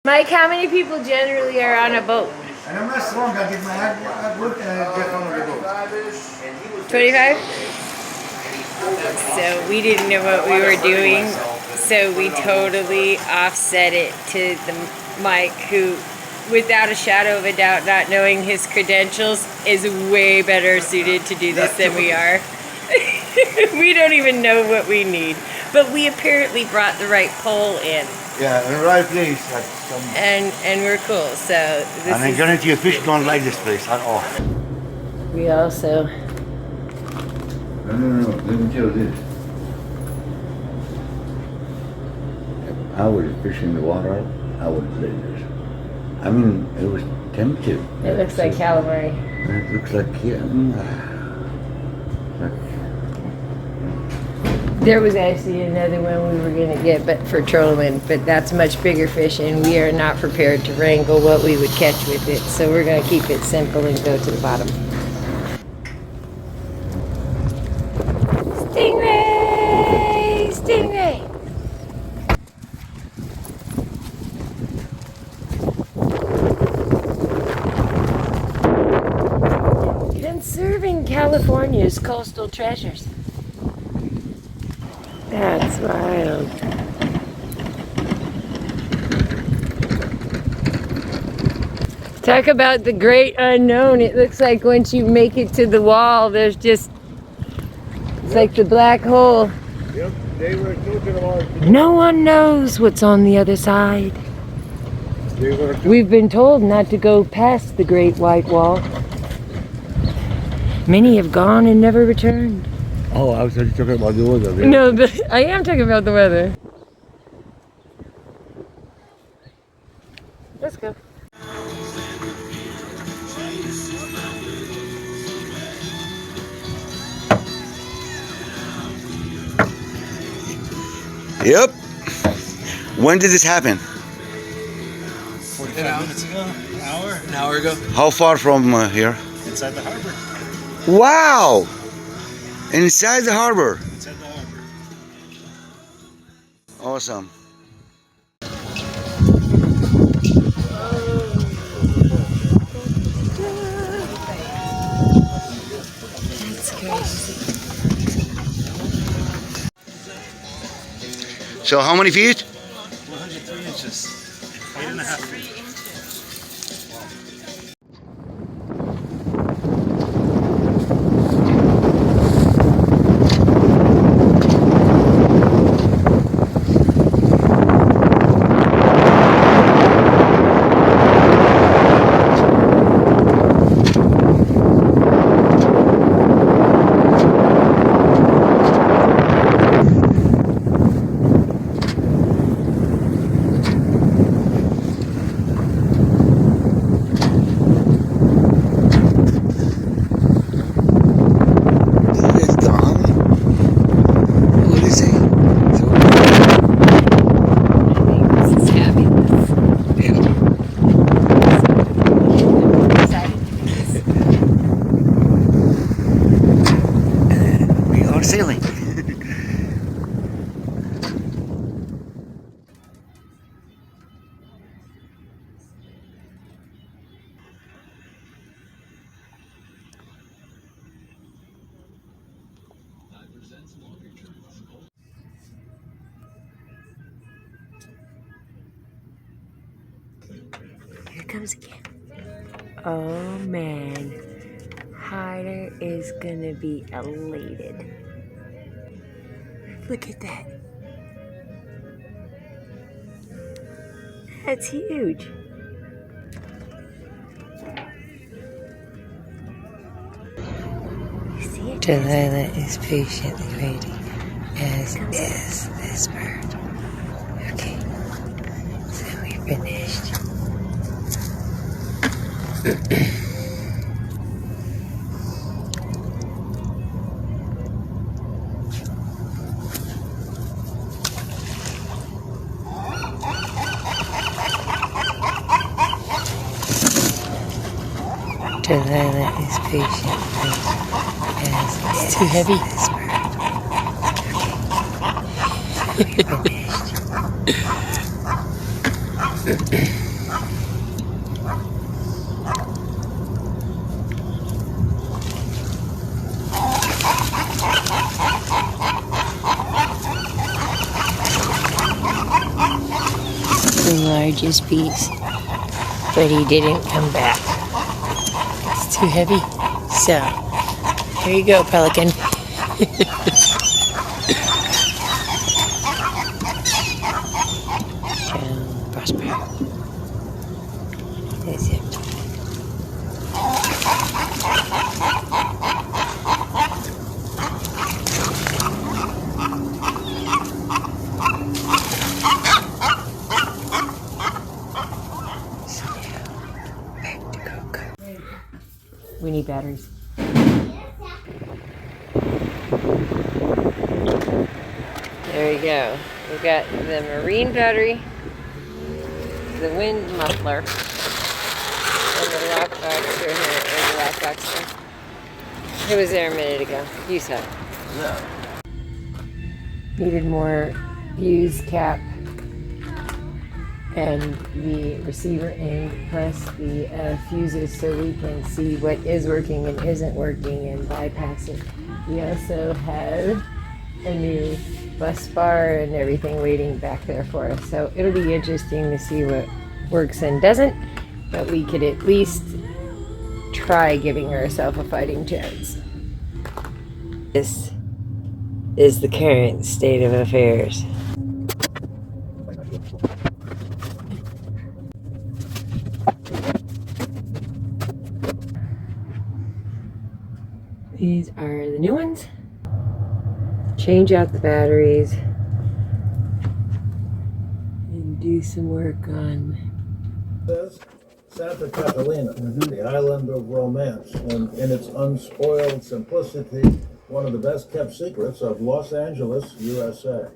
Mike, how many people generally are on a boat? And I'm not strong, I get my good and get on the boat. 25? So we didn't know what we were doing, so we totally offset it to the Mike, who, without a shadow of a doubt, not knowing his credentials, is way better suited to do this than we are. We don't even know what we need, but we apparently brought the right pole in. Yeah, in the right place. Like and we're cool. So this and I guarantee you, fish don't like this place at all. We also. No. Let me tell you this. If I was fishing the water, I would play this. I mean, it was tempting. It looks like calamari. It looks like There was actually another one we were going to get, but for trolling, but that's much bigger fish, and we are not prepared to wrangle what we would catch with it, so we're going to keep it simple and go to the bottom. Stingray! Stingray! Conserving California's coastal treasures. That's wild. Talk about the great unknown. It looks like once you make it to the wall, there's just, it's like the black hole. Yep, they were talking about. No one knows what's on the other side. We've been told not to go past the Great White Wall. Many have gone and never returned. Oh, I was talking about the weather. Yeah. No, but I am talking about the weather. Let's go. Yep. When did this happen? 45 minutes ago, an hour ago. How far from here? Inside the harbor. Wow! Inside the harbor. Inside the harbor. Awesome. That's crazy. So how many feet? 103 inches. 8.5 feet. Sailing. Here it comes again. Oh man. Hyder is gonna be elated. Look at that. That's huge. You see it? Delilah is patiently waiting, as is this bird. Okay, so we finished. Delilah is patiently, as it's too heavy. This bird. Okay. Finished. largest piece, but he didn't come back. It's too heavy. So, here you go, pelican. Prosper. That's it. We need batteries. There we go. We've got the marine battery, the wind muffler, and the lockbox here, or the lockbox thing. It was there a minute ago. You saw it. Yeah. Needed more fuse cap and the receiver end plus the fuses so we can see what is working and isn't working and bypass it. We also have a new bus bar and everything waiting back there for us. So it'll be interesting to see what works and doesn't, but we could at least try giving ourselves a fighting chance. This is the current state of affairs. These are the new ones. Change out the batteries and do some work on Santa Catalina, the island of romance, and in its unspoiled simplicity, one of the best kept secrets of Los Angeles, USA.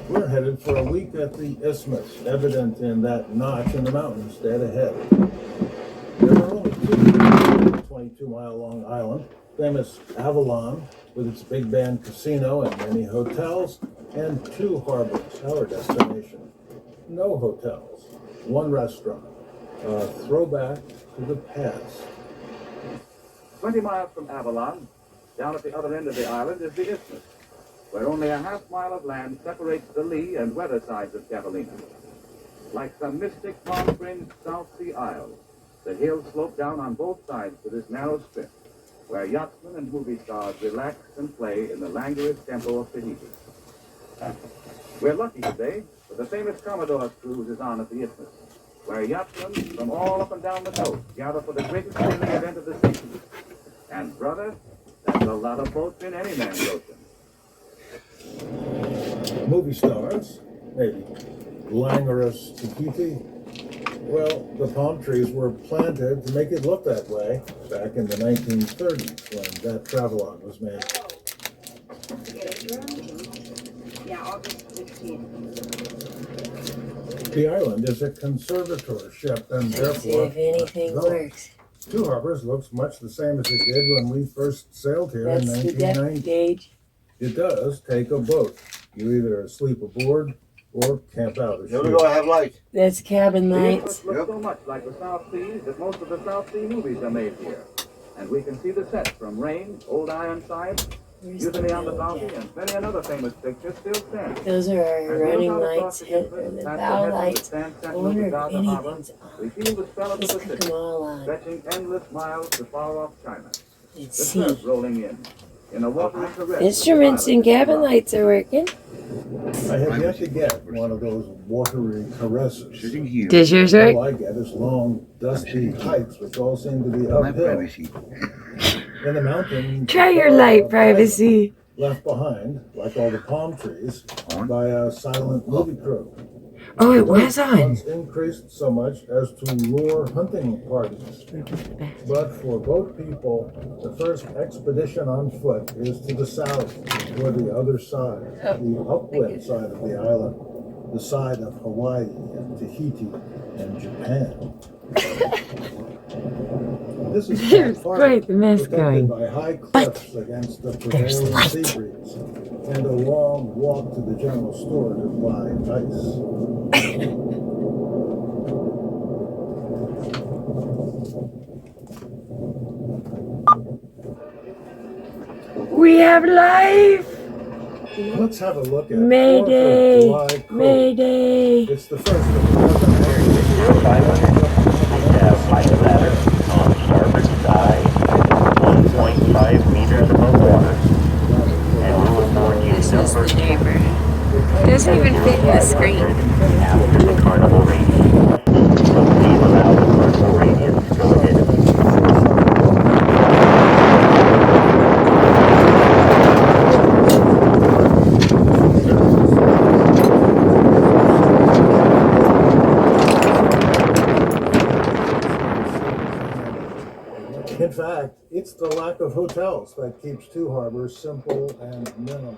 We're headed for a week at the Isthmus, evident in that notch in the mountains dead ahead. There are only two 22-mile-long island, famous Avalon, with its big band casino and many hotels, and two harbors, our destination. No hotels, one restaurant, a throwback to the past. 20 miles from Avalon, down at the other end of the island, is the Isthmus, where only a half-mile of land separates the lee and weather sides of Catalina. Like some mystic palm-fringed South Sea Isles, the hills slope down on both sides to this narrow strip, where yachtsmen and movie stars relax and play in the languorous tempo of Tahiti. We're lucky today, for the famous Commodore's cruise is on at the Isthmus, where yachtsmen from all up and down the coast gather for the greatest sailing event of the season. And brother, that's a lot of boats in any man's ocean. Movie stars, maybe languorous Tahiti. Well, the palm trees were planted to make it look that way back in the 1930s when that travelogue was made. Yeah, August 15th. The island is a conservatorship and Let's see therefore if anything no. works. Two Harbors looks much the same as it did when we first sailed here That's in the depth 1990. gauge. It does take a boat. You either sleep aboard or camp out Here we ashore. go, I have light. That's cabin The lights. Isthmus looks so much like the South Seas that most of the South Sea movies are made here. And we can see the sets from Rain, Old Ironside, Where's the Mutiny on the middle Bounty, gap? and many another famous pictures still stand. Those are our As we running look out across lights, the and Isthmus, the past bow headlands lights. that stand I sentinel wonder to if guard the harbor, anything's on. we feel the spell of the Let's put Pacific, them all on. stretching endless miles to far-off China. Let's The see. surf rolling in a watery caress. Instruments and cabin lights are working. I have yet to get one of those watery caresses. Sitting here. Does yours work? All I get is long, dusty hikes, which all seem to be My uphill. privacy. In the mountains, Try your light privacy. left behind, like all the palm trees, by a silent movie crew. Oh, it was on. Once increased so much as to lure hunting parties. But for boat people, the first expedition on foot is to the south, toward the other side, the upwind side of the island, the side of Hawaii and Tahiti and Japan. This is There's Cat Park, quite the mess protected going. by high cliffs against the prevailing light. sea breeze, and a long walk to the general store to buy ice. We have life. Let's have a look at Mayday! 4th of July code. Mayday! It's the first of the month. 5 ladder on starboard side, 1.5 meters above water. And we will warn you This is number the neighbor. Doesn't even fit in the screen. after the carnival radius. So please allow the carnival radius to go ahead. In fact, it's the lack of hotels that keeps Two Harbors simple and minimal.